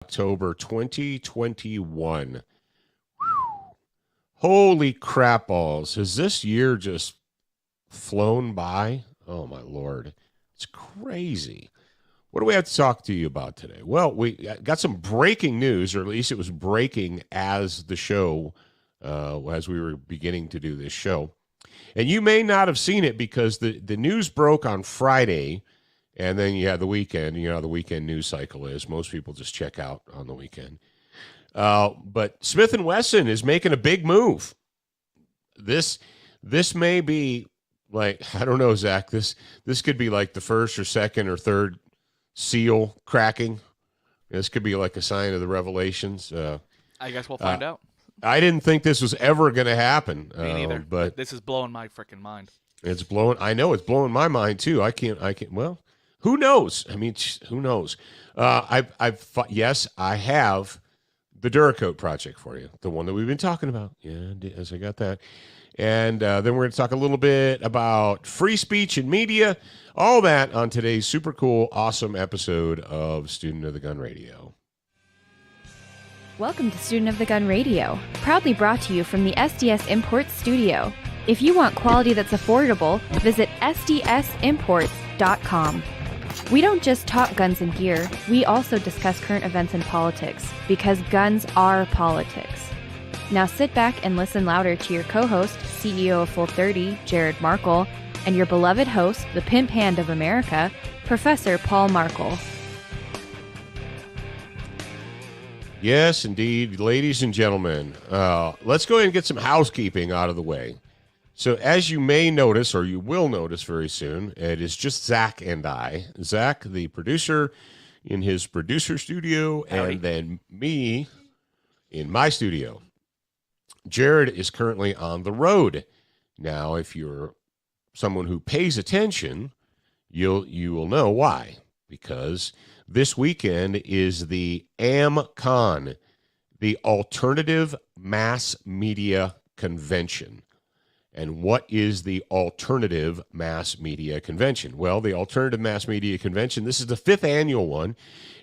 October 2021. Holy crap balls. Has this year just flown by? Oh, my Lord. It's crazy. What do we have to talk to you about today? Well, we got some breaking news, or at least it was breaking as the show, as we were beginning to do this show. And you may not have seen it because the news broke on Friday, and then you had the weekend. You know how the weekend news cycle is. Most people just check out on the weekend. But Smith & Wesson is making a big move. This may be like, I don't know, Zach, this could be like the first or second or third seal cracking. This could be like a sign of the revelations. I guess we'll find out. I didn't think this was ever going to happen. Me neither. But this is blowing my freaking mind. It's blowing. I know it's blowing my mind too. I can't. Well, who knows? I mean, who knows? Yes, I have the Duracoat project for you, the one that we've been talking about. Yeah, yes, I got that. And then we're going to talk a little bit about free speech and media, all that on today's super cool, awesome episode of Student of the Gun Radio. Welcome to Student of the Gun Radio, proudly brought to you from the SDS Imports studio. If you want quality that's affordable, visit sdsimports.com. We don't just talk guns and gear, we also discuss current events and politics, because guns are politics. Now sit back and listen louder to your co-host, CEO of Full 30, Jared Markle, and your beloved host, the pimp hand of America, Professor Paul Markle. Yes, indeed. Ladies and gentlemen, let's go ahead and get some housekeeping out of the way. So as you may notice, or you will notice very soon, it is just Zach and I. Zach, the producer, in his producer studio, Howdy. And then me in my studio. Jared is currently on the road. Now, if you're someone who pays attention, you will know why. Because this weekend is the AmCon, the Alternative Mass Media Convention. And what is the Alternative Mass Media Convention? Well, the Alternative Mass Media Convention, this is the 5th annual one.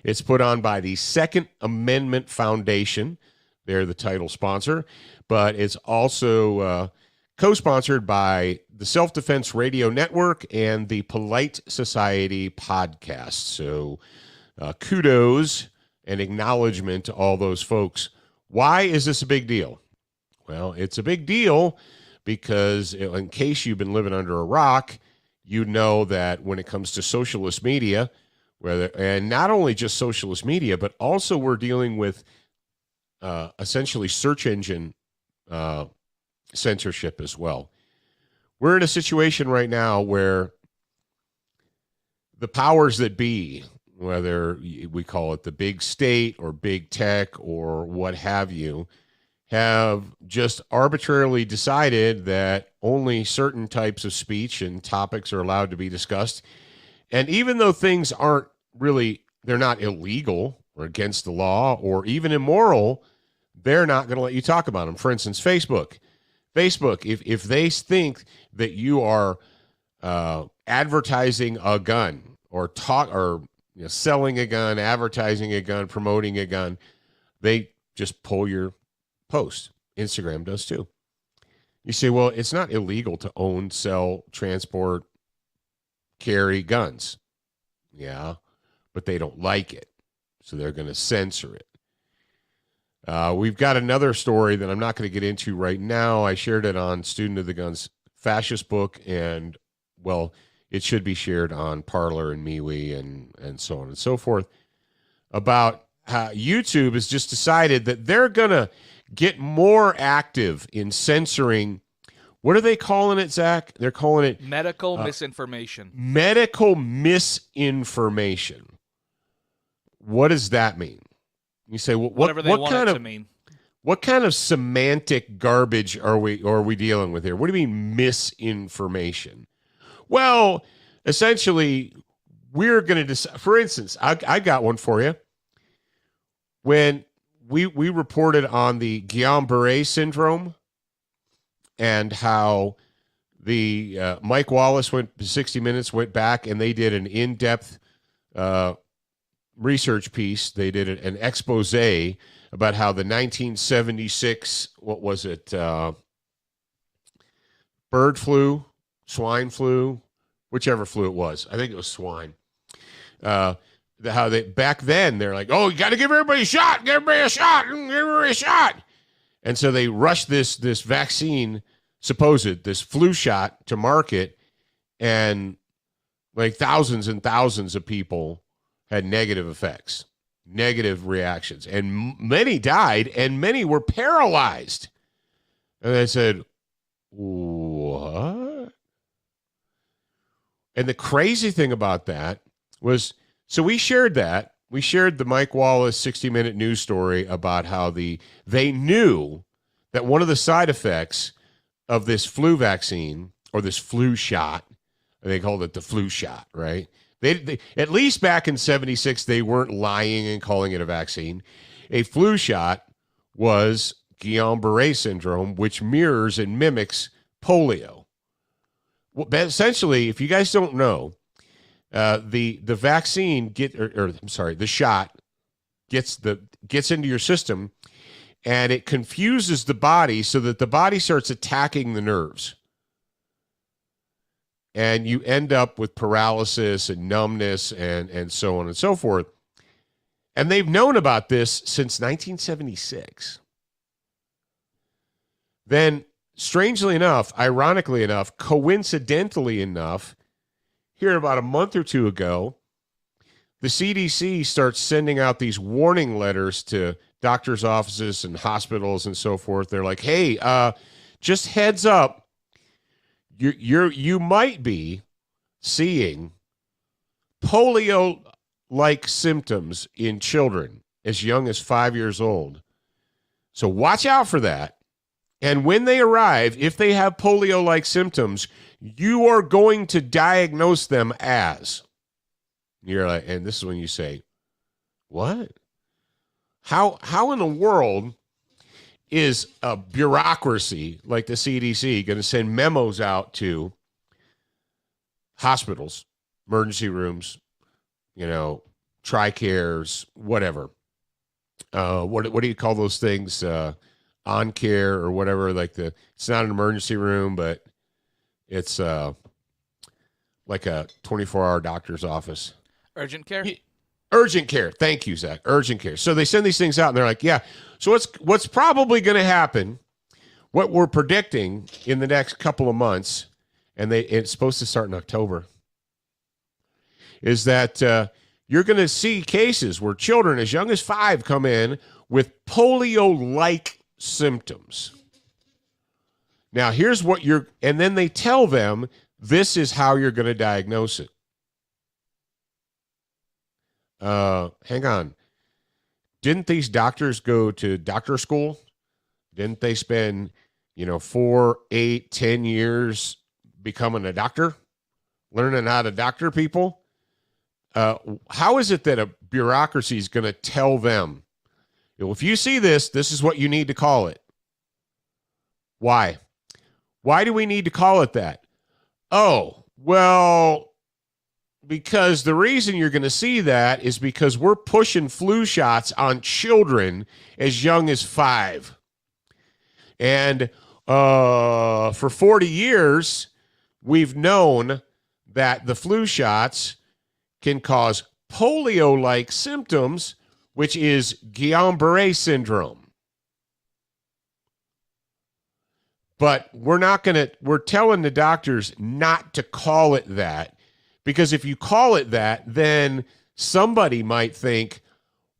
It's put on by the Second Amendment Foundation. They're the title sponsor. But it's also co-sponsored by the Self-Defense Radio Network and the Polite Society podcast. So kudos and acknowledgement to all those folks. Why is this a big deal? Well, it's a big deal because in case you've been living under a rock, you know that when it comes to socialist media, and not only just socialist media, but also we're dealing with essentially search engine censorship as well. We're in a situation right now where the powers that be, whether we call it the big state or big tech or what have you, have just arbitrarily decided that only certain types of speech and topics are allowed to be discussed. And even though things aren't really, they're not illegal or against the law or even immoral, they're not going to let you talk about them. For instance, Facebook, if they think that you are advertising a gun or selling a gun, advertising a gun, promoting a gun, they just pull your post. Instagram does too. You say, well, it's not illegal to own, sell, transport, carry guns. Yeah, but they don't like it, so they're going to censor it. We've got another story that I'm not going to get into right now. I shared it on Student of the Gun's fascist book, and, well, it should be shared on Parler and MeWe and so on and so forth, about how YouTube has just decided that they're going to get more active in censoring. What are they calling it, Zach? They're calling it medical misinformation. Medical misinformation. What does that mean? You say, well, whatever they want it to mean. What kind of semantic garbage are we dealing with here? What do you mean misinformation? Well, essentially, we're going to decide. For instance, I got one for you. When we reported on the Guillain-Barré syndrome and how the Mike Wallace 60 Minutes went back and they did an in-depth research piece. They did an expose about how the 1976, what was it, bird flu, swine flu, whichever flu it was. I think it was swine. How they back then they're like, oh, you got to give everybody a shot, give everybody a shot, give everybody a shot. And so they rushed this vaccine, this flu shot to market, and like thousands and thousands of people had negative effects, negative reactions, and many died, and many were paralyzed. And they said, what? And the crazy thing about that was, so we shared that. We shared the Mike Wallace 60-minute news story about how they knew that one of the side effects of this flu vaccine, or this flu shot, they called it the flu shot, right? They at least back in 76, they weren't lying and calling it a vaccine. A flu shot was Guillain-Barré syndrome, which mirrors and mimics polio. Well, essentially, if you guys don't know, the vaccine the shot gets into your system, and it confuses the body so that the body starts attacking the nerves. And you end up with paralysis and numbness and so on and so forth. And they've known about this since 1976. Then, strangely enough, ironically enough, coincidentally enough, here about a month or two ago, the CDC starts sending out these warning letters to doctors' offices and hospitals and so forth. They're like, hey, just heads up, you might be seeing polio-like symptoms in children as young as 5 years old. So watch out for that. And when they arrive, if they have polio-like symptoms, you are going to diagnose them as. You're like, and this is when you say, what? How in the world is a bureaucracy like the CDC going to send memos out to hospitals, emergency rooms, TRICARES, whatever? What do you call those things? On care or whatever. It's not an emergency room, but it's like a 24-hour doctor's office. Urgent care. Urgent care. Thank you, Zach. Urgent care. So they send these things out, and they're like, yeah. So what's probably going to happen, what we're predicting in the next couple of months, and it's supposed to start in October, is that you're going to see cases where children as young as 5 come in with polio-like symptoms. Now, here's what and then they tell them this is how you're going to diagnose it. Hang on. Didn't these doctors go to doctor school? Didn't they spend, 4, 8, 10 years becoming a doctor, learning how to doctor people? How is it that a bureaucracy is going to tell them, if you see this, this is what you need to call it? Why? Why do we need to call it that? Oh, well, because the reason you're going to see that is because we're pushing flu shots on children as young as 5. And for 40 years, we've known that the flu shots can cause polio-like symptoms, which is Guillain-Barré syndrome. But we're telling the doctors not to call it that, because if you call it that, then somebody might think,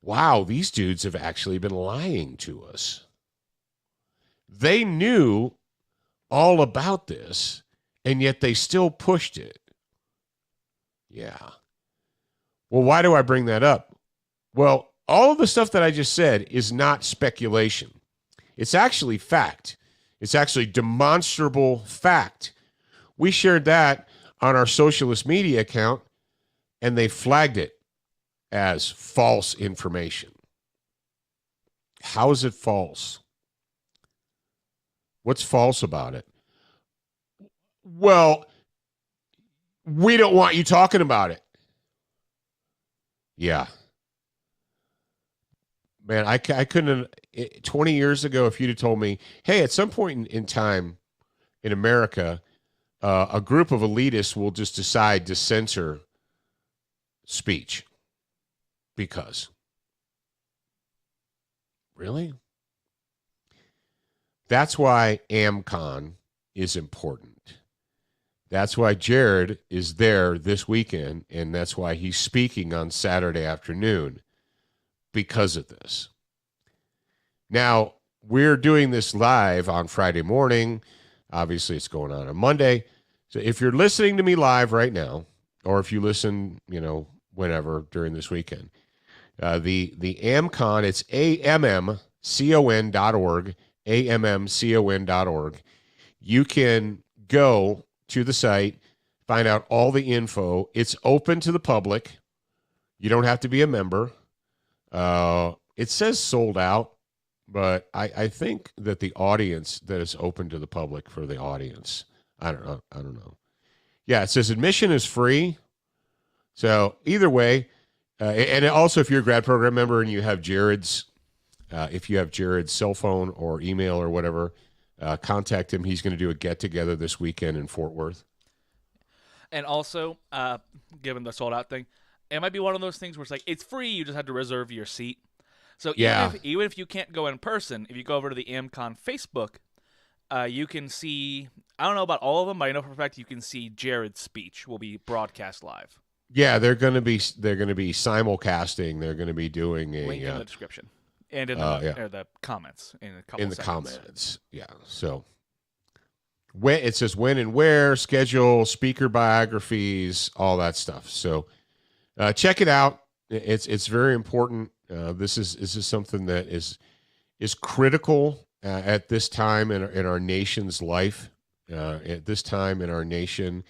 wow, these dudes have actually been lying to us. They knew all about this, and yet they still pushed it. Yeah. Well, why do I bring that up? Well, all of the stuff that I just said is not speculation. It's actually fact. It's actually demonstrable fact. We shared that on our socialist media account, and they flagged it as false information. How is it false? What's false about it? Well, we don't want you talking about it. Yeah. man, I couldn't, 20 years ago, if you'd have told me, hey, at some point in time in America, a group of elitists will just decide to censor speech because. Really? That's why AmCon is important. That's why Jared is there this weekend, and that's why he's speaking on Saturday afternoon, because of this. Now, we're doing this live on Friday morning. Obviously, it's going on Monday. So if you're listening to me live right now, or if you listen, whenever during this weekend, the AmCon, it's AMMCON.org, AMMCON.org. You can go to the site, find out all the info. It's open to the public. You don't have to be a member. It says sold out, but I think that the audience, that is open to the public for the audience. I don't know. Yeah, it says admission is free. So either way, and also if you're a grad program member and you have Jared's, if you have Jared's cell phone or email or whatever, contact him. He's going to do a get-together this weekend in Fort Worth. And also, given the sold-out thing, it might be one of those things where it's like, it's free, you just have to reserve your seat. So even if you can't go in person, if you go over to the AmCon Facebook, you can see, I don't know about all of them, but I know for a fact you can see Jared's speech will be broadcast live. Yeah, they're going to be simulcasting. They're going to be doing a link in the description and in the comments in a couple seconds. Comments. Yeah. So it says when and where, schedule, speaker biographies, all that stuff. So check it out. It's very important. This is something that is critical at this time in our nation's life. At this time in our nation,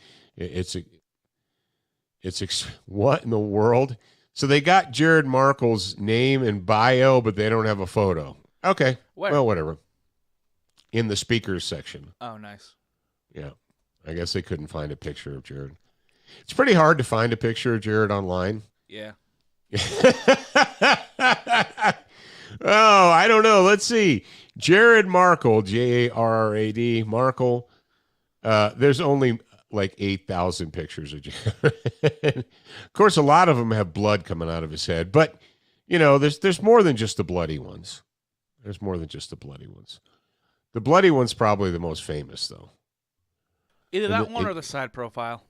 what in the world? So they got Jared Markle's name and bio, but they don't have a photo. Okay. Where? Well, whatever. In the speakers section. Oh, nice. Yeah. I guess they couldn't find a picture of Jared. It's pretty hard to find a picture of Jared online. Yeah. Oh, I don't know. Let's see. Jared Markle, Jarrad, Markle. There's only like 8,000 pictures of Jared. Of course, a lot of them have blood coming out of his head, but there's more than just the bloody ones. There's more than just the bloody ones. The bloody one's probably the most famous, though. Either that one or the side profile.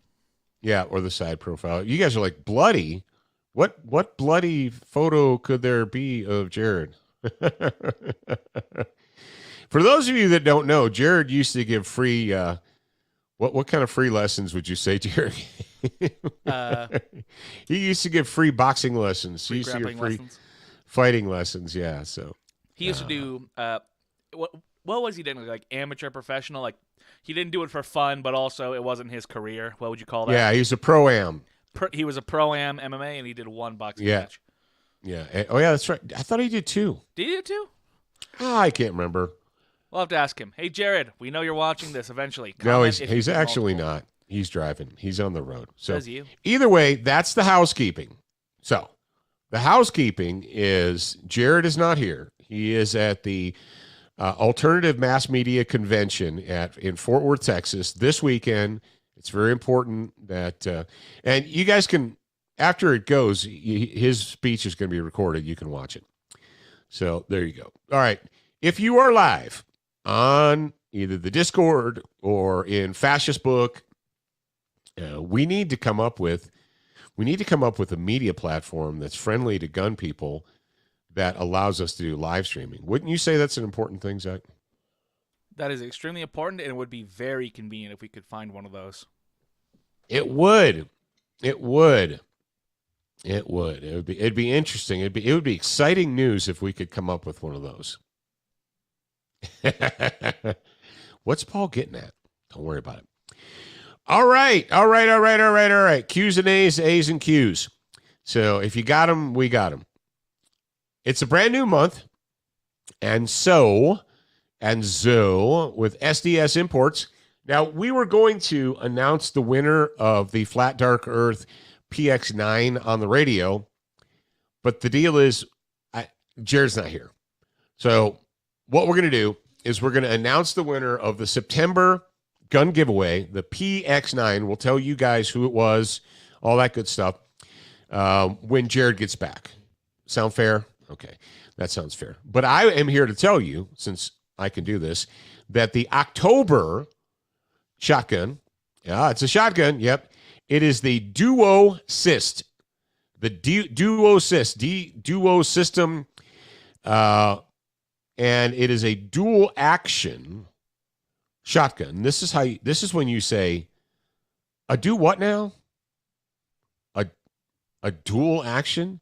Yeah, or the side profile. You guys are like, bloody? What bloody photo could there be of Jared? For those of you that don't know, Jared used to give free. What kind of free lessons would you say, Jared? He used to give free boxing lessons. He used to give free lessons. Fighting lessons. Yeah. So he used to do. What was he doing? Like amateur, professional? Like he didn't do it for fun, but also it wasn't his career. What would you call that? Yeah, he's a pro-am. He was a pro-am MMA, and he did one boxing match. Yeah. Oh, yeah, that's right. I thought he did two. Did he do two? I can't remember. We'll have to ask him. Hey, Jared, we know you're watching this eventually. No, he's actually not. He's driving. He's on the road. So says you. Either way, that's the housekeeping. So the housekeeping is Jared is not here. He is at the Alternative Mass Media Convention in Fort Worth, Texas this weekend. It's very important that, and you guys can, after it goes, his speech is going to be recorded. You can watch it. So there you go. All right. If you are live on either the Discord or in Fascist Book, we need to come up with a media platform that's friendly to gun people that allows us to do live streaming. Wouldn't you say that's an important thing, Zach? That is extremely important, and it would be very convenient if we could find one of those. It would. It'd be interesting. It would be exciting news if we could come up with one of those. What's Paul getting at? Don't worry about it. All right. Q's and A's and Q's. So if you got them, we got them. It's a brand new month. And so with SDS Imports. Now, we were going to announce the winner of the Flat Dark Earth PX9 on the radio, but the deal is Jared's not here. So what we're going to do is we're going to announce the winner of the September gun giveaway, the PX9. We'll tell you guys who it was, all that good stuff, when Jared gets back. Sound fair? Okay, that sounds fair. But I am here to tell you, since I can do this, that the October shotgun, it's a shotgun, yep. It is the Duo Syst. The Duo Syst, Duo System, and it is a dual action shotgun. This is when you say, a do what now? A dual action?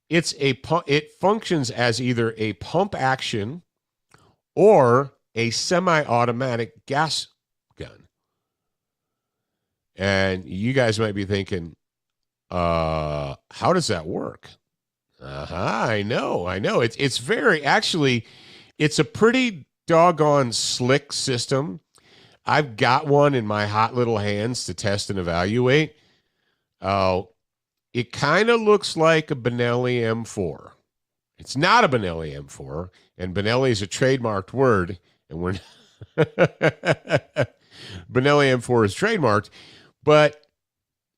It functions as either a pump action or a semi-automatic gas gun. And you guys might be thinking, how does that work? I know. It's very, actually, it's a pretty doggone slick system. I've got one in my hot little hands to test and evaluate. It kind of looks like a Benelli M4. It's not a Benelli M4, and Benelli is a trademarked word, and we're Benelli M4 is trademarked, but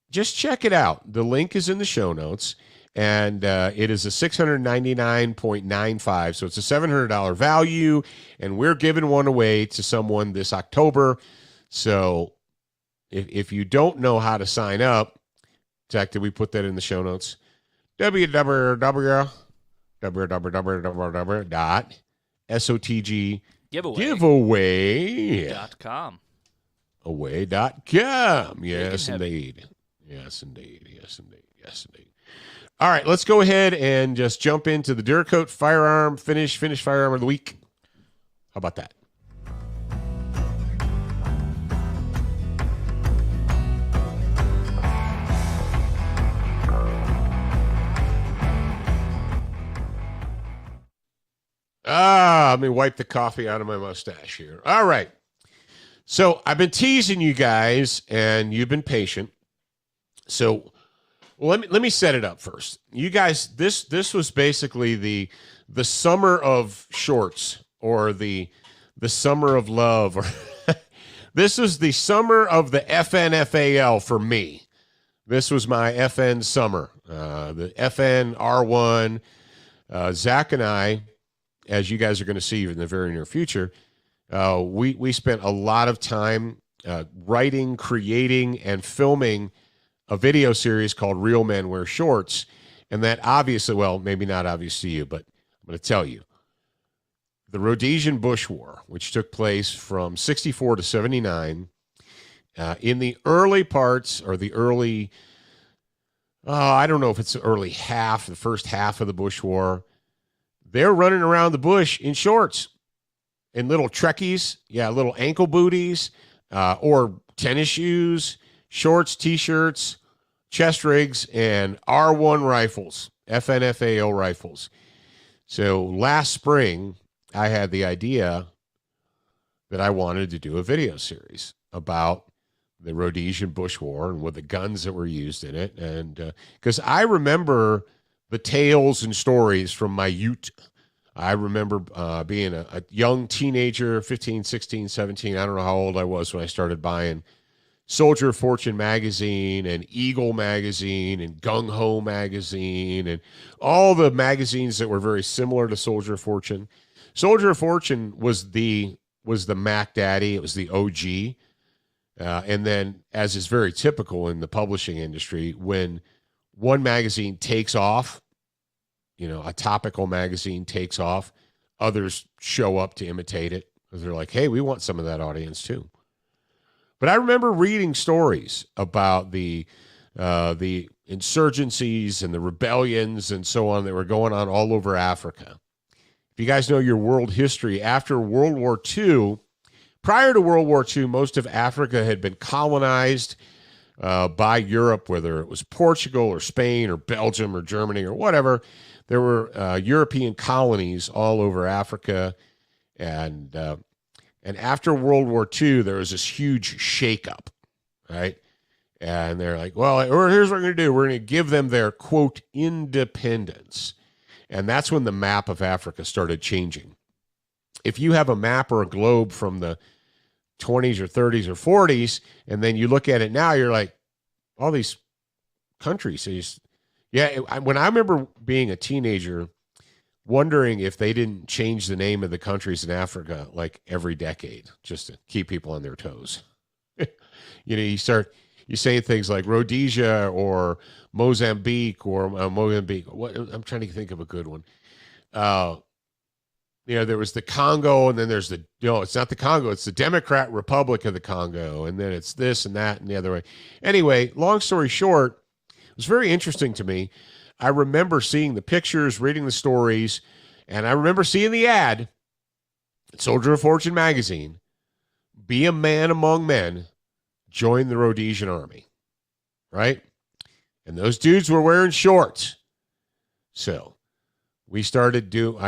just check it out. The link is in the show notes, and it is a $699.95, so it's a $700 value, and we're giving one away to someone this October. So if you don't know how to sign up, Zach, did we put that in the show notes? www.SOTG giveaway.com. Away.com. Yes, indeed. Yes, indeed. All right, let's go ahead and just jump into the Duracoat firearm finish firearm of the week. How about that? Let me wipe the coffee out of my mustache here. All right. So I've been teasing you guys, and you've been patient. So let me set it up first. You guys, this was basically the summer of shorts, or the summer of love, or this was the summer of the FNFAL for me. This was my FN summer. The FN R1. Zach and I, as you guys are going to see in the very near future, we spent a lot of time writing, creating, and filming a video series called Real Men Wear Shorts. And that obviously, well, maybe not obvious to you, but I'm going to tell you. The Rhodesian Bush War, which took place from 64 to 79, in the early parts, or the early, I don't know if it's the early half, the first half of the Bush War, they're running around the bush in shorts, in little Trekkies, little ankle booties, or tennis shoes, shorts, T-shirts, chest rigs, and R1 rifles, FNFAO rifles. So last spring, I had the idea that I wanted to do a video series about the Rhodesian Bush War and with the guns that were used in it. And because I remember the tales and stories from my youth. I remember being a young teenager, 15, 16, 17. I don't know how old I was when I started buying Soldier of Fortune magazine and Eagle magazine and Gung Ho magazine and all the magazines that were very similar to Soldier of Fortune. Soldier of Fortune was the Mac Daddy. It was the OG. And then, as is very typical in the publishing industry, when one magazine takes off, a topical magazine takes off, others show up to imitate it because they're like, hey, we want some of that audience too. But I remember reading stories about the insurgencies and the rebellions and so on that were going on all over Africa. If you guys know your world history, after World War II, prior to World War II, most of Africa had been colonized by Europe, whether it was Portugal or Spain or Belgium or Germany or whatever. There were European colonies all over Africa, and after World War II, there was this huge shakeup, right? And they're like, well, here's what we're going to do. We're going to give them their, quote, independence. And that's when the map of Africa started changing. If you have a map or a globe from the 20s or 30s or 40s, and then you look at it now, you're like, all these countries. When I remember being a teenager, wondering if they didn't change the name of the countries in Africa like every decade just to keep people on their toes. You say things like Rhodesia or Mozambique or Mozambique. I'm trying to think of a good one. There was the Congo, and then there's it's not the Congo, it's the Democrat Republic of the Congo, and then it's this and that and the other way. Anyway, long story short, it was very interesting to me. I remember seeing the pictures, reading the stories, and I remember seeing the ad, Soldier of Fortune magazine, be a man among men, join the Rhodesian army, right? And those dudes were wearing shorts. So I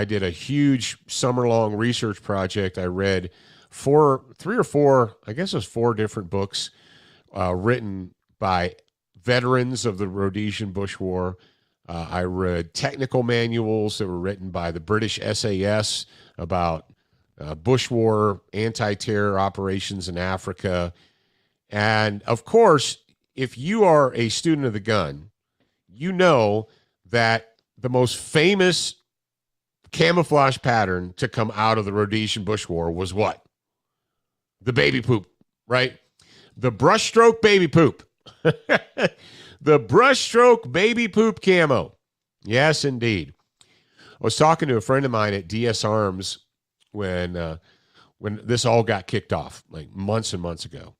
did a huge summer-long research project. I read four different books written by veterans of the Rhodesian Bush War. I read technical manuals that were written by the British SAS about Bush War, anti-terror operations in Africa. And, of course, if you are a student of the gun, you know that the most famous camouflage pattern to come out of the Rhodesian Bush War was what? The baby poop, right? The brushstroke baby poop. The brushstroke baby poop camo. Yes, indeed. I was talking to a friend of mine at DS Arms when this all got kicked off, like months and months ago.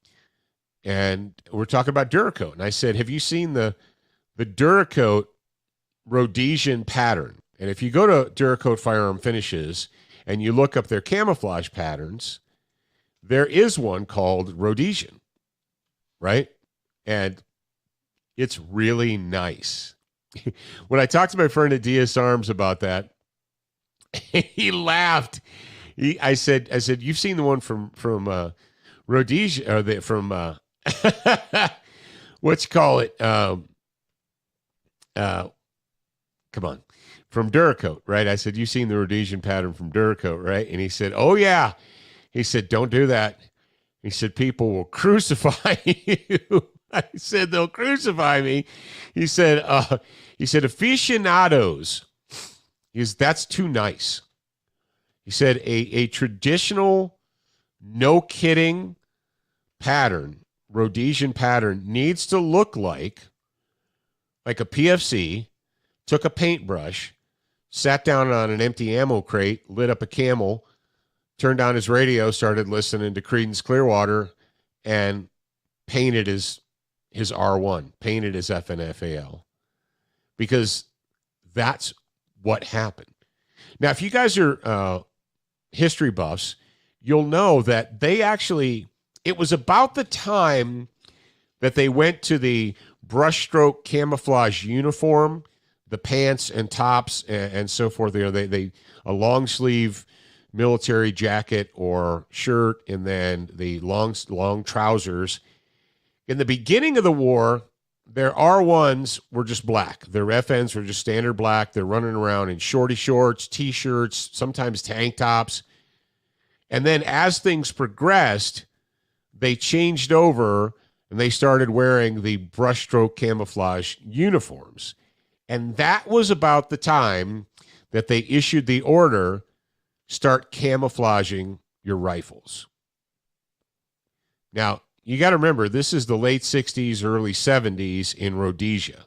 And we're talking about Duracoat. And I said, have you seen the Duracoat Rhodesian pattern? And if you go to Duracoat Firearm Finishes and you look up their camouflage patterns, there is one called Rhodesian, right? And it's really nice. When I talked to my friend at DS Arms about that, he laughed. I said, you've seen the one from Rhodesia, or from what you call it? Come on, from Duracoat, right? I said, you've seen the Rhodesian pattern from Duracoat, right? And he said, oh yeah. He said, don't do that. He said, people will crucify you. I said, they'll crucify me. He said, aficionados, that's too nice. He said, a traditional, no kidding pattern, Rhodesian pattern, needs to look like a PFC, took a paintbrush, sat down on an empty ammo crate, lit up a Camel, turned on his radio, started listening to Creedence Clearwater, and painted his R1, painted his FNFAL, because that's what happened. Now, if you guys are history buffs, you'll know that it was about the time that they went to the brushstroke camouflage uniform, the pants and tops and so forth. They a long sleeve military jacket or shirt, and then the long trousers. In the beginning of the war, their R1s were just black. Their FNs were just standard black. They're running around in shorty shorts, T-shirts, sometimes tank tops. And then as things progressed, they changed over and they started wearing the brushstroke camouflage uniforms. And that was about the time that they issued the order, start camouflaging your rifles. Now, you got to remember, this is the late 60s, early 70s in Rhodesia.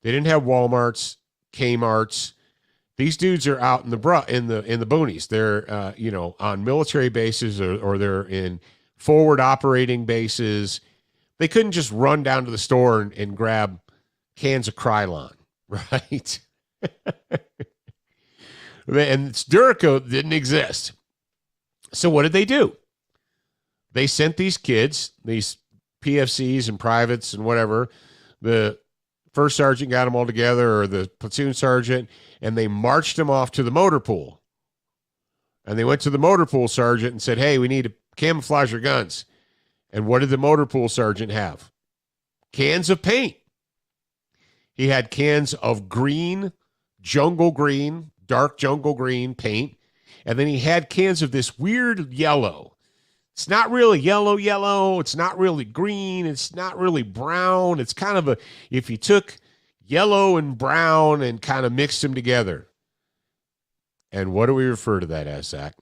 They didn't have Walmarts, Kmarts. These dudes are out in the boonies. They're on military bases or they're in forward operating bases. They couldn't just run down to the store and grab cans of Krylon, right? And Duracoat didn't exist. So what did they do? They sent these kids, these PFCs and privates and whatever. The first sergeant got them all together, or the platoon sergeant, and they marched them off to the motor pool. And they went to the motor pool sergeant and said, hey, we need to camouflage your guns. And what did the motor pool sergeant have? Cans of paint. He had cans of green jungle green, dark jungle green paint. And then he had cans of this weird yellow. It's not really yellow. It's not really green. It's not really brown. It's kind of if you took yellow and brown and kind of mixed them together. And what do we refer to that as, Zach?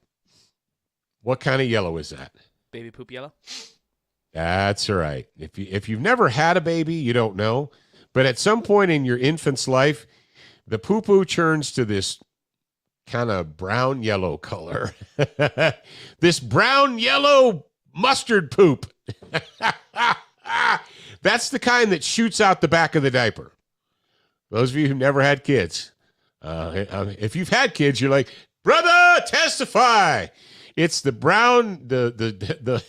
What kind of yellow is that? Baby poop yellow. That's right. If you've never had a baby, you don't know. But at some point in your infant's life, the poo-poo turns to this kind of brown yellow color. This brown yellow mustard poop. That's the kind that shoots out the back of the diaper. Those of you who never had kids, if you've had kids, you're like, brother, testify. It's the brown, the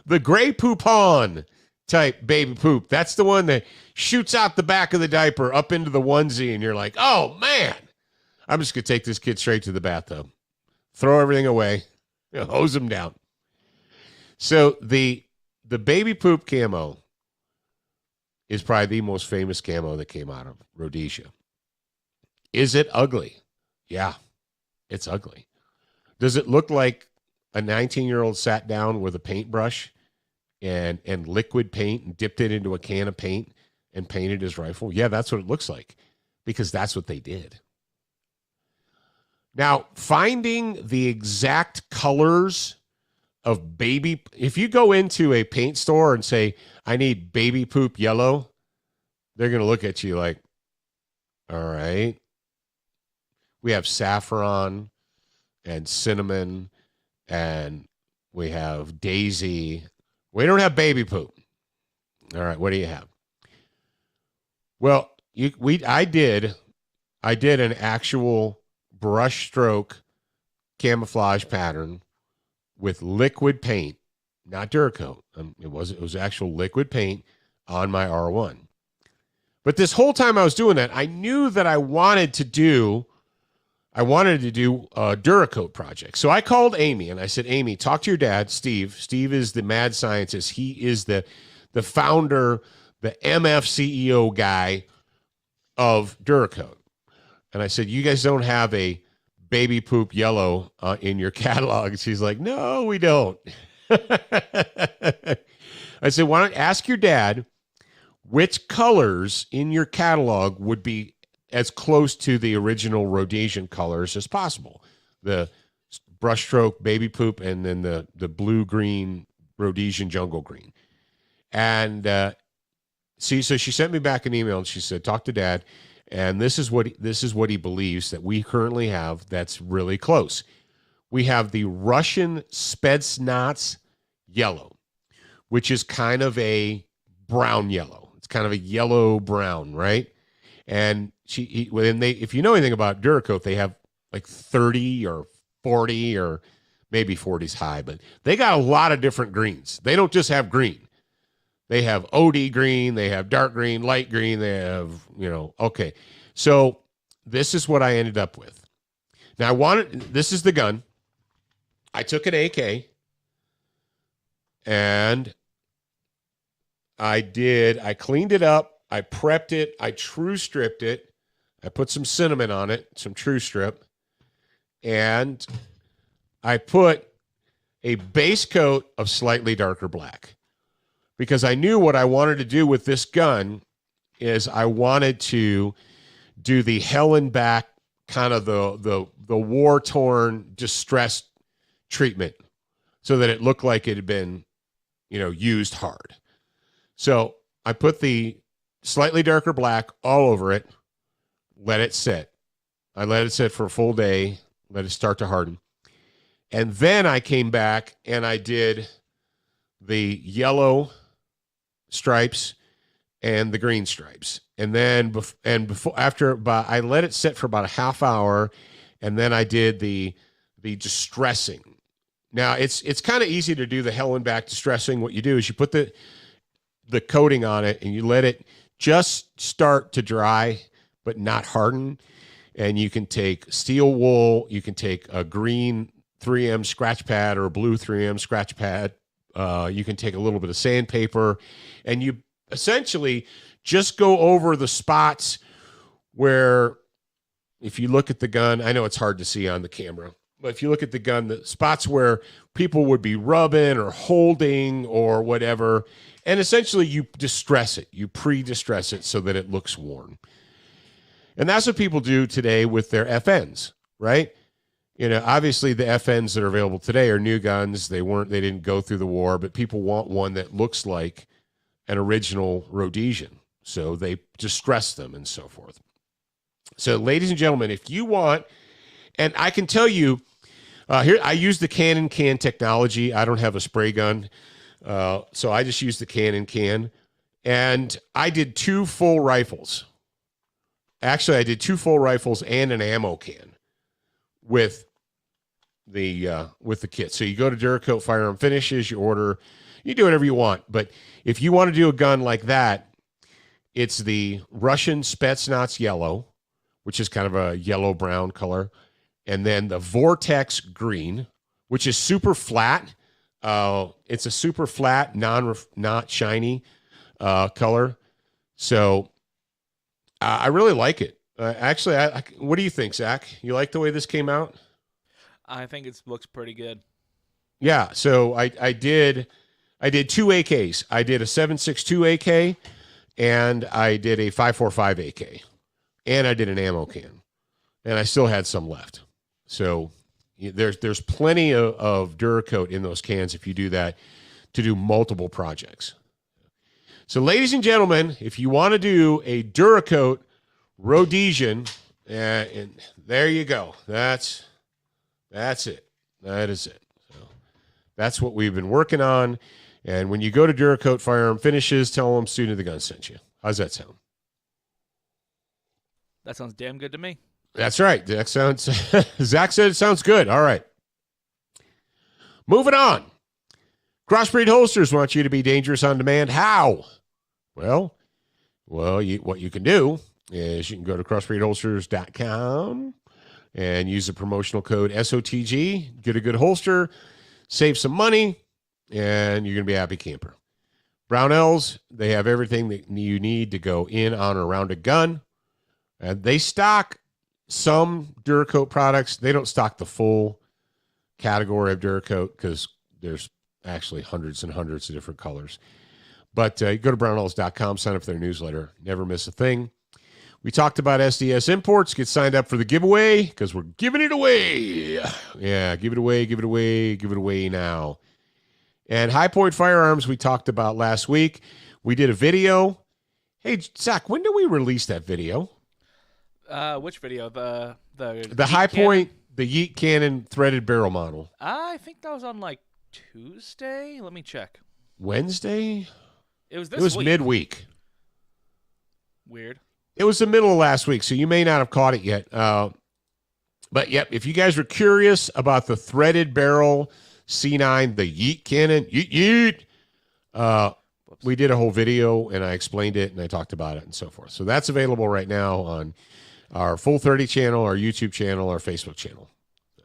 gray poupon type baby poop. That's the one that shoots out the back of the diaper up into the onesie, and you're like, oh man, I'm just gonna take this kid straight to the bathtub, throw everything away, hose him down. So the baby poop camo is probably the most famous camo that came out of Rhodesia. Is it ugly? Yeah, it's ugly. Does it look like a 19-year-old sat down with a paintbrush and liquid paint and dipped it into a can of paint and painted his rifle? Yeah, that's what it looks like, because that's what they did. Now, finding the exact colors of baby, if you go into a paint store and say, I need baby poop yellow, they're going to look at you like, all right. We have saffron and cinnamon, and we have daisy. We don't have baby poop. All right, what do you have? Well, I did an actual brush stroke camouflage pattern with liquid paint, not Duracoat. It was actual liquid paint on my R1. But this whole time I was doing that, I knew that I wanted to do a Duracoat project. So I called Amy and I said, Amy, talk to your dad, Steve. Steve is the mad scientist. He is the founder, the MF CEO guy of Duracoat. And I said, you guys don't have a baby poop yellow in your catalog? And she's like, no, we don't. I said, why don't you ask your dad which colors in your catalog would be as close to the original Rhodesian colors as possible. The brushstroke baby poop, and then the blue-green Rhodesian jungle green. And so she sent me back an email and she said, talk to Dad. And this is what he believes that we currently have that's really close. We have the Russian Spetsnaz yellow, which is kind of a brown yellow. It's kind of a yellow brown, right? And if you know anything about Duracoat, they have like 30 or 40, or maybe 40's high, but they got a lot of different greens. They don't just have green. They have OD green, they have dark green, light green, they have, okay. So this is what I ended up with. Now this is the gun. I took an AK and I cleaned it up. I prepped it. I true stripped it. I put some cinnamon on it, some true strip. And I put a base coat of slightly darker black, because I knew what I wanted to do with this gun is I wanted to do the hell and back, kind of the war-torn, distressed treatment, so that it looked like it had been, used hard. So I put the slightly darker black all over it, let it sit. I let it sit for a full day, let it start to harden. And then I came back and I did the yellow stripes and the green stripes. And then I let it sit for about a half hour, and then I did the distressing. Now it's kind of easy to do the hell and back distressing. What you do is you put the coating on it and you let it just start to dry, but not harden. And you can take steel wool, you can take a green 3M scratch pad or a blue 3M scratch pad. You can take a little bit of sandpaper, and you essentially just go over the spots where if you look at the gun, I know it's hard to see on the camera, but if you look at the gun, the spots where people would be rubbing or holding or whatever, and essentially you distress it. You pre-distress it so that it looks worn. And that's what people do today with their FNs, right? You know, obviously the FNs that are available today are new guns. They didn't go through the war, but people want one that looks like an original Rhodesian. So they distress them and so forth. So ladies and gentlemen, if you want, and I can tell you, here I use the Canon can technology. I don't have a spray gun. So I just use the Canon can. And I did 2 full rifles. Actually, I did 2 full rifles and an ammo can with the kit. So you go to Duracoat Firearm Finishes, you order, you do whatever you want. But if you want to do a gun like that, it's the Russian Spetsnaz yellow, which is kind of a yellow-brown color, and then the Vortex Green, which is super flat. It's a super flat, not shiny color. So I really like it. Actually, what do you think, Zach? You like the way this came out? I think it looks pretty good. Yeah. So I did 2 AKs. I did a 7.62 AK, and I did a 5.45 AK, and I did an ammo can, and I still had some left. So there's plenty of Duracoat in those cans if you do that to do multiple projects. So ladies and gentlemen, if you want to do a Duracoat Rhodesian, and there you go. That's it. That is it. So that's what we've been working on. And when you go to Duracoat Firearm Finishes, tell them Student of the Gun sent you. How's that sound? That sounds damn good to me. That's right. Zach said it sounds good. All right. Moving on. Crossbreed Holsters want you to be dangerous on demand. How? Well, what you can do is you can go to crossbreedholsters.com and use the promotional code SOTG, get a good holster, save some money, and you're going to be a happy camper. Brownells, they have everything that you need to go in, on, or around a gun. And they stock some Duracoat products. They don't stock the full category of Duracoat because there's actually hundreds and hundreds of different colors. But go to brownells.com, sign up for their newsletter. Never miss a thing. We talked about SDS imports. Get signed up for the giveaway because we're giving it away. Yeah, give it away now. And High Point Firearms we talked about last week. We did a video. Hey, Zach, when did we release that video? Which video? The High Point, the Yeet Cannon threaded barrel model. I think that was on like Tuesday. Let me check. Wednesday? It was week. Midweek. Weird. It was the middle of last week, so you may not have caught it yet. But yep, if you guys were curious about the threaded barrel C9, the Yeet Cannon, Yeet, we did a whole video and I explained it and I talked about it and so forth. So that's available right now on our Full 30 channel, our YouTube channel, our Facebook channel. So.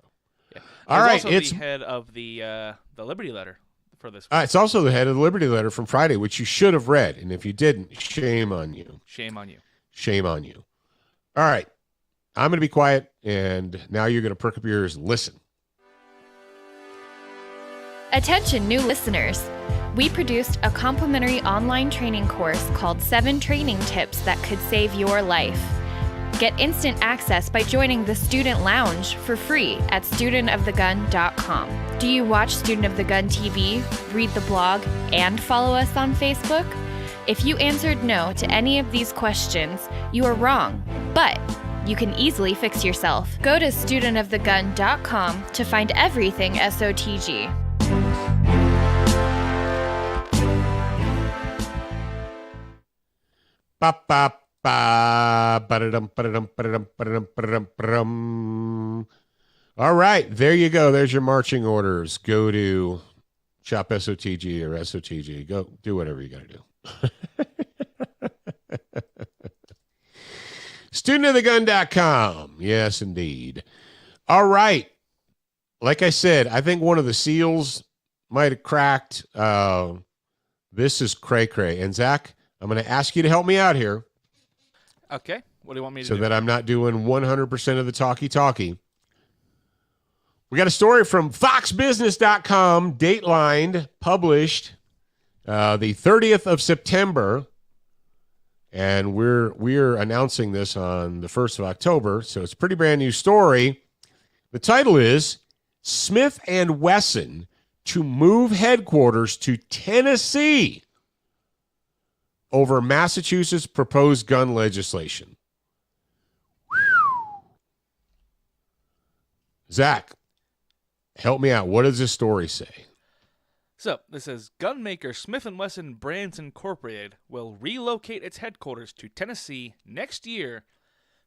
Yeah. All right, also it's the head of the Liberty Letter for this. It's also the head of the Liberty Letter from Friday, which you should have read, and if you didn't, shame on you. Shame on you. Shame on you. All right, I'm going to be quiet, and now you're going to perk up your ears and listen. Attention, new listeners. We produced a complimentary online training course called 7 Training Tips That Could Save Your Life. Get instant access by joining the Student Lounge for free at studentofthegun.com. Do you watch Student of the Gun TV, read the blog, and follow us on Facebook? If you answered no to any of these questions, you are wrong, but you can easily fix yourself. Go to studentofthegun.com to find everything SOTG. Bop, bop. All right, there you go. There's your marching orders. Go to Shop SOTG or SOTG. Go do whatever you got to do. Studentofthegun.com. Yes, indeed. All right. Like I said, I think one of the seals might have cracked. This is cray-cray. And Zach, I'm going to ask you to help me out here. Okay. What do you want me to so do? that I'm not doing 100% of the talkie. We got a story from foxbusiness.com, datelined, published the 30th of September, and we're announcing this on the 1st of October, so it's a pretty brand new story. The title is Smith & Wesson to move headquarters to Tennessee over Massachusetts proposed gun legislation. Zach, help me out. What does this story say? So, this says, gunmaker Smith & Wesson Brands Incorporated will relocate its headquarters to Tennessee next year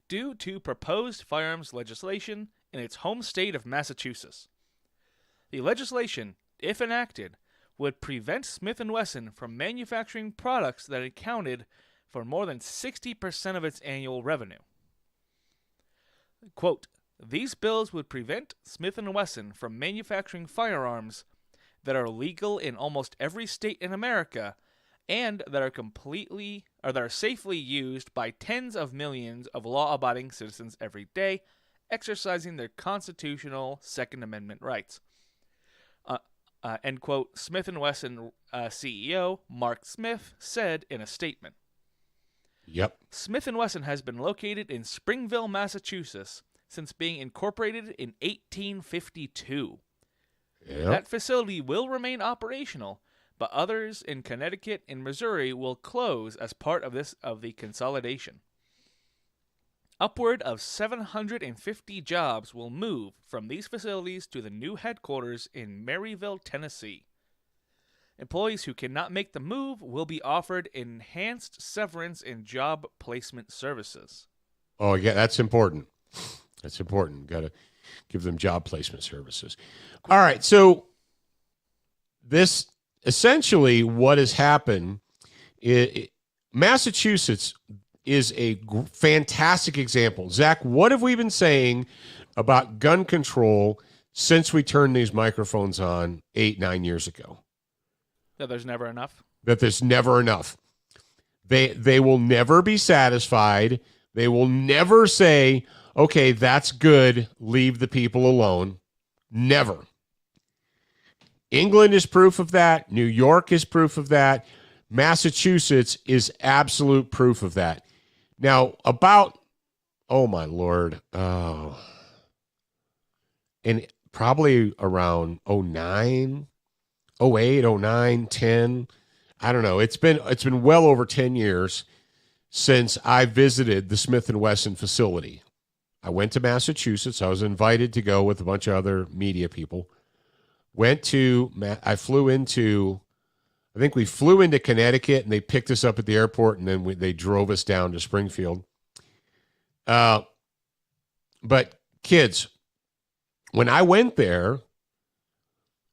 due to proposed firearms legislation in its home state of Massachusetts. The legislation, if enacted, would prevent Smith & Wesson from manufacturing products that accounted for more than 60% of its annual revenue. Quote, these bills would prevent Smith & Wesson from manufacturing firearms that are legal in almost every state in America and that are safely used by tens of millions of law-abiding citizens every day, exercising their constitutional Second Amendment rights. End quote. Smith & Wesson CEO Mark Smith said in a statement. Yep. Smith & Wesson has been located in Springville, Massachusetts since being incorporated in 1852. Yep. That facility will remain operational, but others in Connecticut and Missouri will close as part of the consolidation. Upward of 750 jobs will move from these facilities to the new headquarters in Maryville, Tennessee. Employees who cannot make the move will be offered enhanced severance and job placement services. Oh, yeah, that's important. That's important. Got to give them job placement services. All right, so this essentially what has happened, Massachusetts is a fantastic example. Zach, what have we been saying about gun control since we turned these microphones on 8-9 years ago? That there's never enough? That there's never enough. They will never be satisfied. They will never say, okay, that's good, leave the people alone. Never. England is proof of that. New York is proof of that. Massachusetts is absolute proof of that. Now, oh my Lord, and probably around 09, 08, 09, 10, I don't know. It's been well over 10 years since I visited the Smith & Wesson facility. I went to Massachusetts. I was invited to go with a bunch of other media people. I think we flew into Connecticut, and they picked us up at the airport, and then they drove us down to Springfield. But kids, when I went there,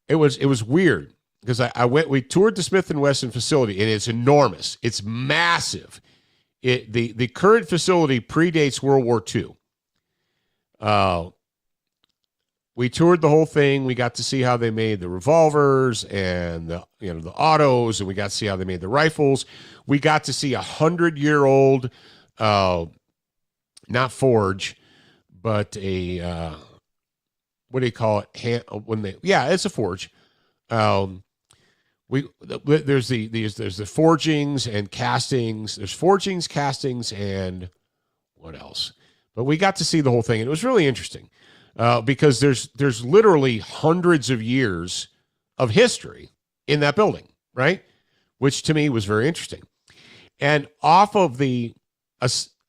it was weird because we toured the Smith & Wesson facility, and it's enormous. It's massive. The current facility predates World War II. We toured the whole thing. We got to see how they made the revolvers and the autos, and we got to see how they made the rifles. We got to see 100-year-old, not forge, but a what do you call it? It's a forge. There's the forgings and castings. There's forgings, castings, and what else? But we got to see the whole thing, and it was really interesting. Because there's literally hundreds of years of history in that building, right? Which to me was very interesting. And off of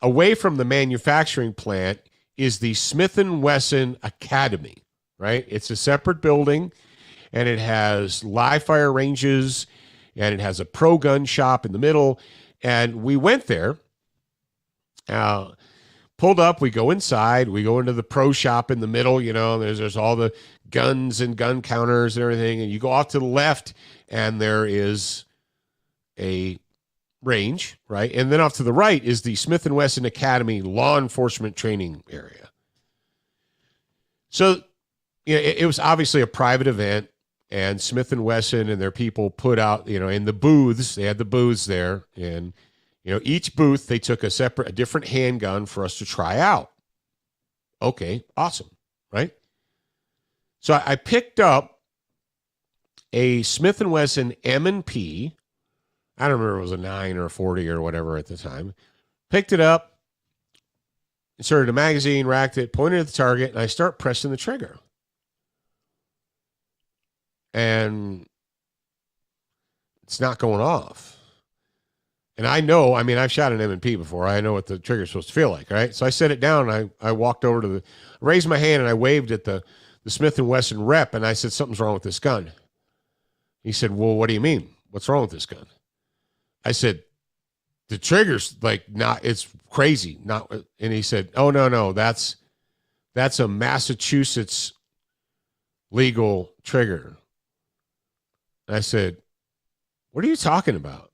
away from the manufacturing plant is the Smith & Wesson Academy, right? It's a separate building, and it has live fire ranges, and it has a pro gun shop in the middle. And we went there. Pulled up, we go inside, we go into the pro shop in the middle, there's all the guns and gun counters and everything, and you go off to the left, and there is a range, right? And then off to the right is the Smith & Wesson Academy law enforcement training area. So, it was obviously a private event, and Smith & Wesson and their people put out, in the booths, they had the booths there, and Each booth, they took a different handgun for us to try out. Okay, awesome, right? So I picked up a Smith & Wesson M&P. I don't remember if it was a 9 or a 40 or whatever at the time. Picked it up, inserted a magazine, racked it, pointed at the target, and I start pressing the trigger. And it's not going off. And I know, I've shot an M&P before. I know what the trigger's supposed to feel like, right? So I set it down, and I walked over to raised my hand, and I waved at the Smith & Wesson rep, and I said, something's wrong with this gun. He said, well, what do you mean? What's wrong with this gun? I said, the trigger's it's crazy. And he said, oh, no, that's a Massachusetts legal trigger. And I said, what are you talking about?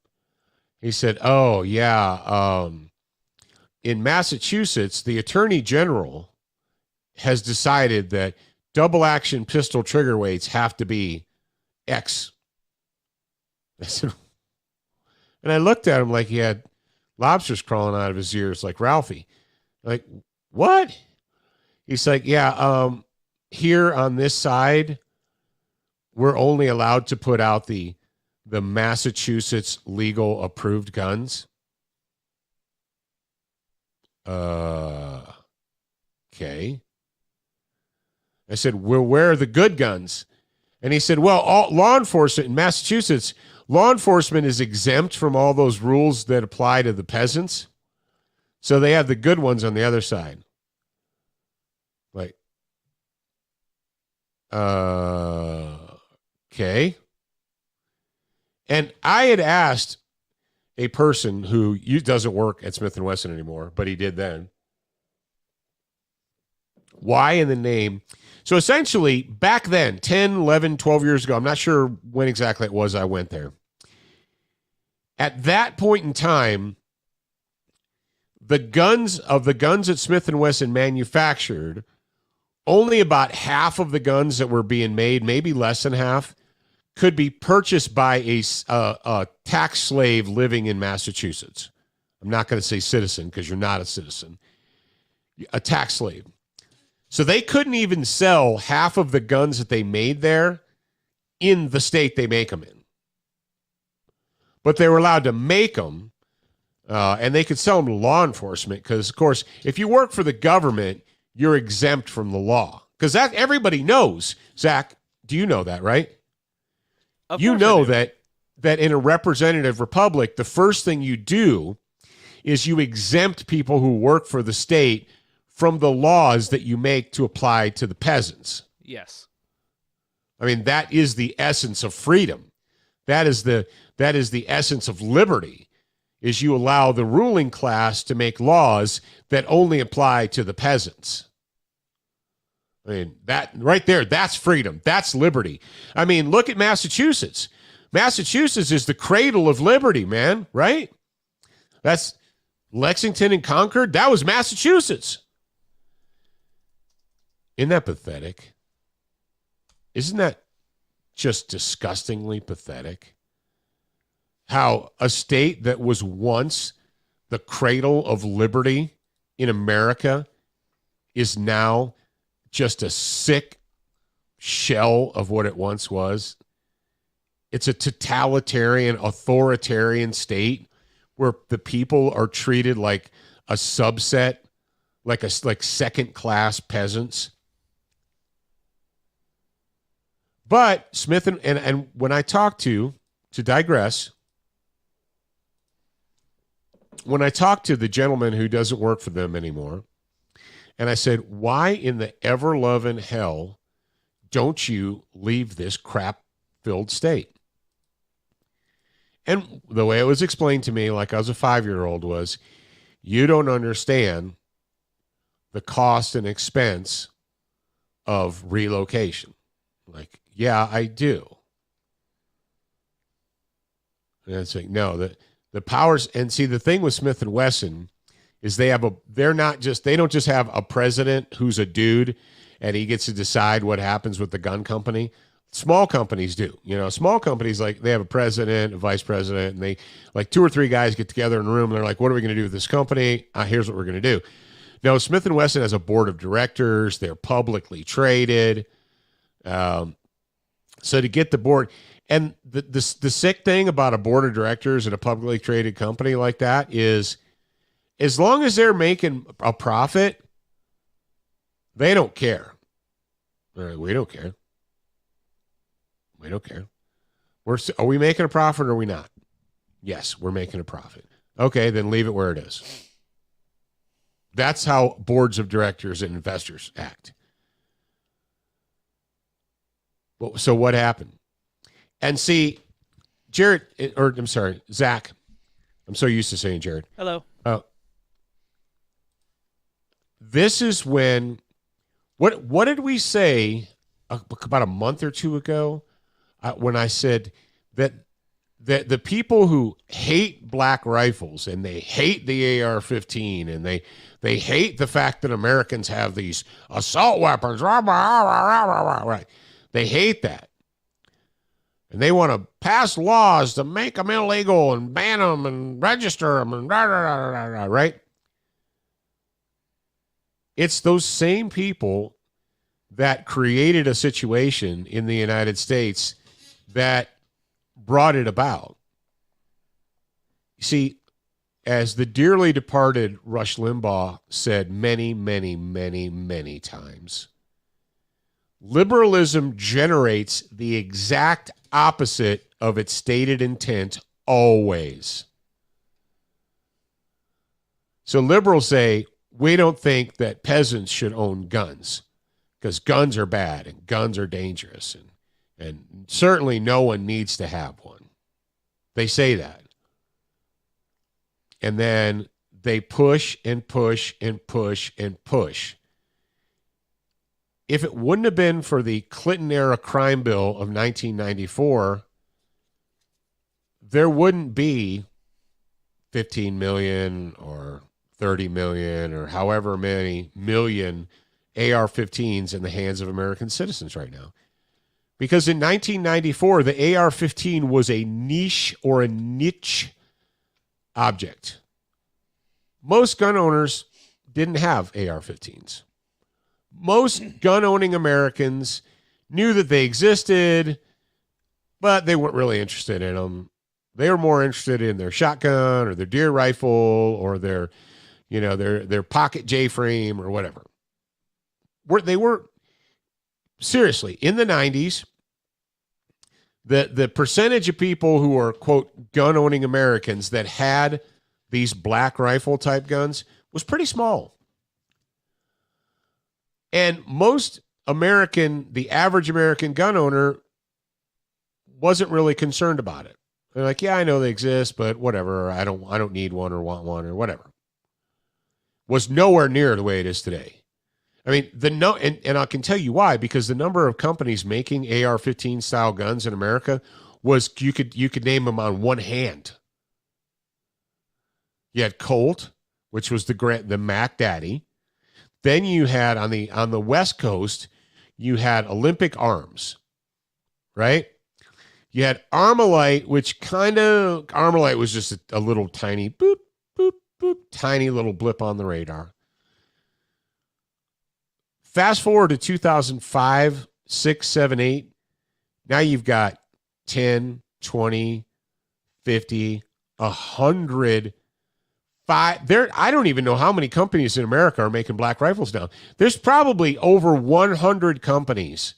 He said, oh, yeah. In Massachusetts, the Attorney General has decided that double action pistol trigger weights have to be X. I said, and I looked at him like he had lobsters crawling out of his ears, like Ralphie. Like, what? He's like, yeah, here on this side, we're only allowed to put out the Massachusetts legal approved guns. Okay. I said, well, where are the good guns? And he said, well, all law enforcement in Massachusetts, law enforcement is exempt from all those rules that apply to the peasants. So they have the good ones on the other side. Like, okay. And I had asked a person who doesn't work at Smith & Wesson anymore, but he did then, why in the name? So essentially, back then, 10, 11, 12 years ago, I'm not sure when exactly it was I went there. At that point in time, the guns that Smith & Wesson manufactured, only about half of the guns that were being made, maybe less than half, could be purchased by a tax slave living in Massachusetts. I'm not going to say citizen because you're not a citizen. A tax slave. So they couldn't even sell half of the guns that they made there in the state they make them in. But they were allowed to make them, and they could sell them to law enforcement because, of course, if you work for the government, you're exempt from the law. Because that everybody knows. Zach, do you know that, right? You know that in a representative republic, the first thing you do is you exempt people who work for the state from the laws that you make to apply to the peasants. Yes. That is the essence of freedom. That is the essence of liberty, is you allow the ruling class to make laws that only apply to the peasants. That right there, that's freedom. That's liberty. Look at Massachusetts. Massachusetts is the cradle of liberty, man, right? That's Lexington and Concord. That was Massachusetts. Isn't that pathetic? Isn't that just disgustingly pathetic? How a state that was once the cradle of liberty in America is now just a sick shell of what it once was. It's a totalitarian, authoritarian state where the people are treated like a subset, like second-class peasants. But Smith and when I talked to digress, when I talked to the gentleman who doesn't work for them anymore, and I said, why in the ever-loving hell don't you leave this crap-filled state? And the way it was explained to me, like I was a 5-year-old, was, you don't understand the cost and expense of relocation. Like, yeah, I do. And it's like, no, the powers, and see, the thing with Smith & Wesson is they don't just have a president who's a dude and he gets to decide what happens with the gun company. small companies do. Small companies, like, they have a president, a vice president, and they, like, 2 or 3 guys get together in a room and they're like, what are we going to do with this company? Here's what we're going to do. Now, Smith & Wesson has a board of directors. They're publicly traded. So to get the board, and the sick thing about a board of directors at a publicly traded company like that is, as long as they're making a profit, they don't care. We don't care. We don't care. Are we making a profit or are we not? Yes, we're making a profit. Okay, then leave it where it is. That's how boards of directors and investors act. So what happened? And see, Zach. I'm so used to saying Jared. Hello. This is when, what did we say about a month or two ago when I said that the people who hate black rifles and they hate the AR-15 and they hate the fact that Americans have these assault weapons, right? They hate that. And they want to pass laws to make them illegal and ban them and register them and right? It's those same people that created a situation in the United States that brought it about. You see, as the dearly departed Rush Limbaugh said many, many, many, many times, liberalism generates the exact opposite of its stated intent always. So liberals say, we don't think that peasants should own guns because guns are bad and guns are dangerous, and certainly no one needs to have one. They say that. And then they push and push and push and push. If it wouldn't have been for the Clinton-era crime bill of 1994, there wouldn't be 15 million or 30 million or however many million AR-15s in the hands of American citizens right now. Because in 1994, the AR-15 was a niche or a niche object. Most gun owners didn't have AR-15s. Most gun-owning Americans knew that they existed, but they weren't really interested in them. They were more interested in their shotgun or their deer rifle or their pocket J-frame or whatever. They were, seriously, in the 90s, the percentage of people who are, quote, gun-owning Americans that had these black rifle type guns was pretty small. And the average American gun owner wasn't really concerned about it. They're like, yeah, I know they exist, but whatever. I don't need one or want one or whatever. Was nowhere near the way it is today. I mean, and I can tell you why, because the number of companies making AR-15 style guns in America was, you could name them on one hand. You had Colt, which was the Mac Daddy. Then you had on the West Coast, you had Olympic Arms, right? You had Armalite, which Armalite was just a little tiny boop, boop, boop, tiny little blip on the radar. Fast forward to 2005, 6, 7, 8. Now you've got 10, 20, 50, 100. I don't even know how many companies in America are making black rifles now. There's probably over 100 companies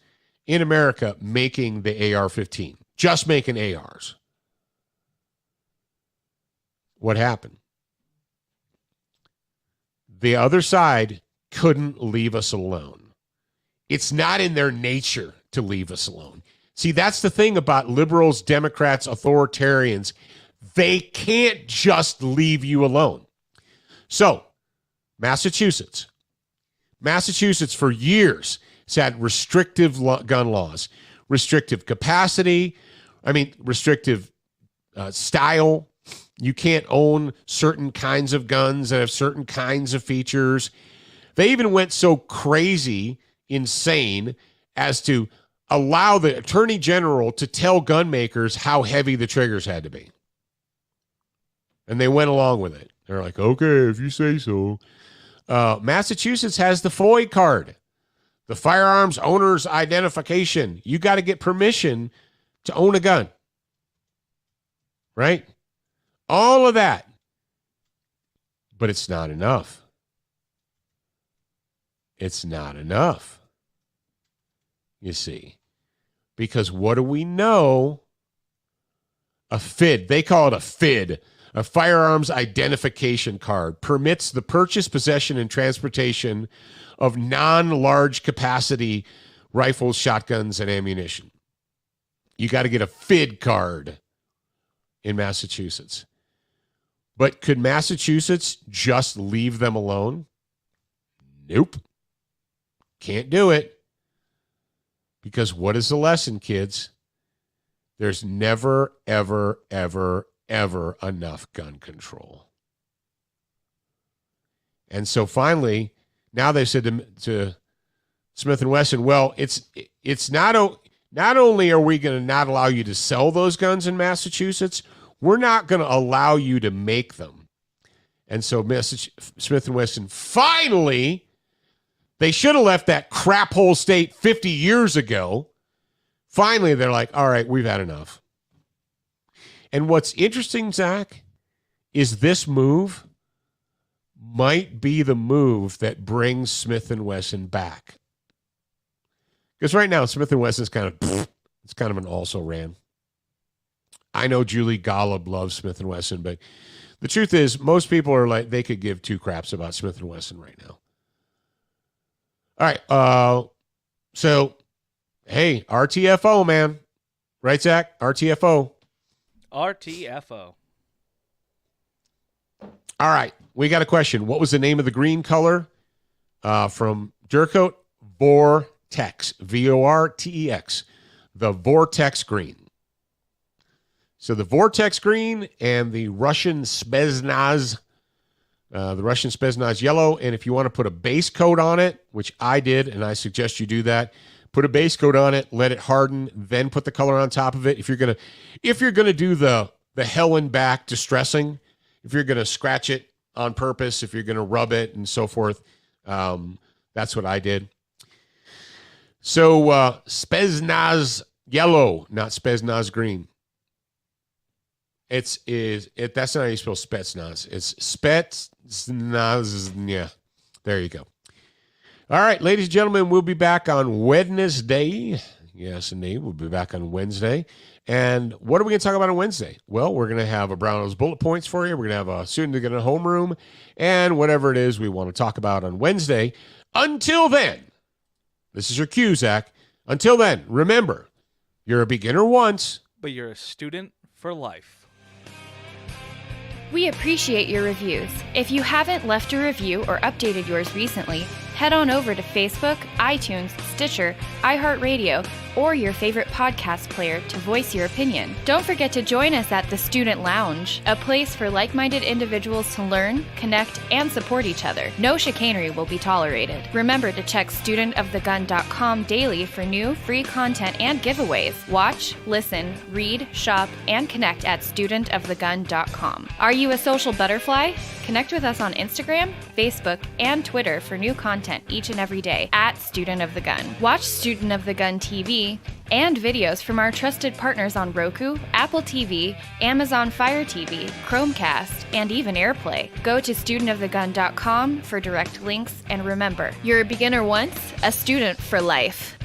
in America making the AR-15, just making ARs. What happened? The other side couldn't leave us alone. It's not in their nature to leave us alone. See, that's the thing about liberals, Democrats, authoritarians. They can't just leave you alone. So, Massachusetts for years has had restrictive gun laws, restrictive capacity, restrictive style. You can't own certain kinds of guns that have certain kinds of features. They even went so crazy, insane, as to allow the attorney general to tell gun makers how heavy the triggers had to be. And they went along with it. They're like, okay, if you say so. Massachusetts has the FOID card, the Firearms Owner's Identification. You got to get permission to own a gun. Right? All of that. But it's not enough. It's not enough. You see. Because what do we know? A FID. They call it a FID. A Firearms Identification Card permits the purchase, possession, and transportation of non-large capacity rifles, shotguns, and ammunition. You got to get a FID card in Massachusetts. But could Massachusetts just leave them alone? Nope. Can't do it. Because what is the lesson, kids? There's never, ever, ever, ever enough gun control. And so finally, now they said to Smith & Wesson, well, it's not only are we going to not allow you to sell those guns in Massachusetts, we're not going to allow you to make them. And so Smith & Wesson finally, they should have left that crap hole state 50 years ago. Finally, they're like, all right, we've had enough. And what's interesting, Zach, is this move might be the move that brings Smith & Wesson back. Because right now, Smith & Wesson's it's kind of an also-ran. I know Julie Golub loves Smith & Wesson, but the truth is most people are like, they could give two craps about Smith & Wesson right now. All right. So, hey, RTFO, man. Right, Zach? RTFO. RTFO. All right. We got a question. What was the name of the green color from Durcoat? Vortex. Vortex. The Vortex Green. So the Vortex Green and the Russian Spetsnaz, yellow. And if you want to put a base coat on it, which I did, and I suggest you do that, put a base coat on it, let it harden, then put the color on top of it. If you're gonna do the hell and back distressing, if you're gonna scratch it on purpose, if you're gonna rub it and so forth, that's what I did. So Spetsnaz yellow, not Spetsnaz green. That's not how you spell Spetsnaz. It's Spetsnaz. Yeah, there you go. All right, ladies and gentlemen, we'll be back on Wednesday. Yes, indeed, we'll be back on Wednesday. And what are we going to talk about on Wednesday? Well, we're going to have a Brownell's bullet points for you. We're going to have a student to get a homeroom and whatever it is we want to talk about on Wednesday. Until then, this is your cue, Zach. Until then, remember, you're a beginner once, but you're a student for life. We appreciate your reviews. If you haven't left a review or updated yours recently, head on over to Facebook, iTunes, Stitcher, iHeartRadio, or your favorite podcast player to voice your opinion. Don't forget to join us at the Student Lounge, a place for like-minded individuals to learn, connect, and support each other. No chicanery will be tolerated. Remember to check studentofthegun.com daily for new, free content and giveaways. Watch, listen, read, shop, and connect at studentofthegun.com. Are you a social butterfly? Connect with us on Instagram, Facebook, and Twitter for new content each and every day at Student of the Gun. Watch Student of the Gun TV and videos from our trusted partners on Roku, Apple TV, Amazon Fire TV, Chromecast, and even AirPlay. Go to studentofthegun.com for direct links, and remember, you're a beginner once, a student for life.